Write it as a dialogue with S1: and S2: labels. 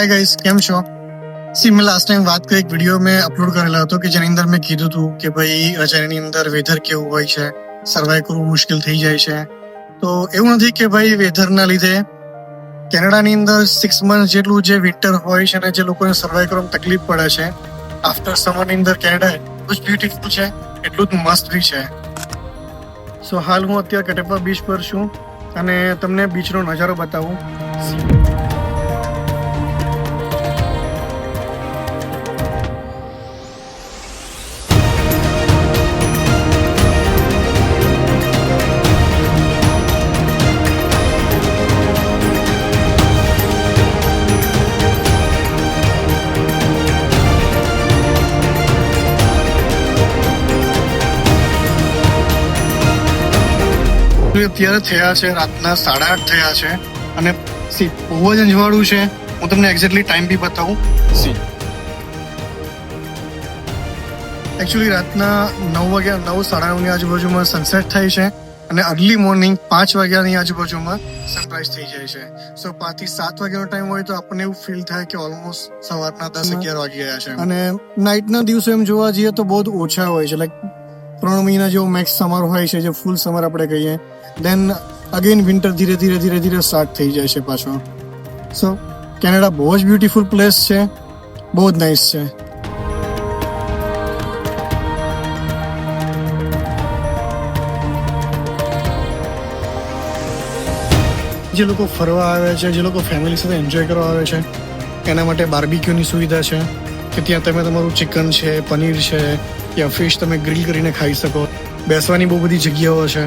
S1: Hi guys, કેમ છો? મેં લાસ્ટ ટાઈમ વાત કરી, એક વિડીયો મેં અપલોડ કરેલો હતો કે જેની અંદર મેં કીધું હતું કે ભાઈ રજાઈની અંદર વેધર કેવું હોય છે, સર્વાઈવ કરવું મુશ્કેલ થઈ જાય છે. તો એવું નથી કે ભાઈ વેધરના લીધે કેનેડાની અંદર 6 મંથ જેટલું જે વિન્ટર હોય છે અને જે લોકોને સર્વાઈવ કરવામાં તકલીફ પડે છે, આફ્ટર સમરની અંદર કેનેડા એટલું જ બ્યુટીફુલ છે, એટલું જ મસ્ત બી છે. સો હાલ હું અત્યારે કટેપા બીચ પર છું અને તમને બીચનો નજારો બતાવું. અત્યારે થયા છે રાતના 8:30 થયા છે અને બહુ જ અંજવાળું છે. હું તમને એક્ઝેક્ટલી ટાઈમ બી બતાવું. એકચ્યુઅલી રાતના 9:30ની આજુબાજુમાં સનસેટ થાય છે અને અર્લી મોર્નિંગ 5 વાગ્યાની આજુબાજુમાં સનરાઈઝ થઈ જાય છે. સો 5 થી 7 વાગ્યાનો ટાઈમ હોય તો આપણને એવું ફીલ થાય કે ઓલમોસ્ટ સવારના 10-11 વાગી ગયા છે. અને નાઇટના દિવસો એમ જોવા જઈએ તો બહુ જ ઓછા હોય છે, લાઈક 3 મહિના જેવો મેક્સ સમર હોય છે, જે ફૂલ સમર આપણે કહીએ. દેન અગેન વિન્ટર ધીરે ધીરે સ્ટાર્ટ થઈ જાય છે પાછો. સો કેનેડા બહુ જ બ્યુટીફુલ પ્લેસ છે, બહુ જ નાઇસ છે. જે લોકો ફરવા આવે છે, જે લોકો ફેમિલી સાથે એન્જોય કરવા આવે છે, એના માટે બાર્બીક્યુની સુવિધા છે કે ત્યાં તમે તમારું ચિકન છે, પનીર છે યા ફિશ તમે ગ્રીલ કરીને ખાઈ શકો. બેસવાની બહુ બધી જગ્યાઓ છે.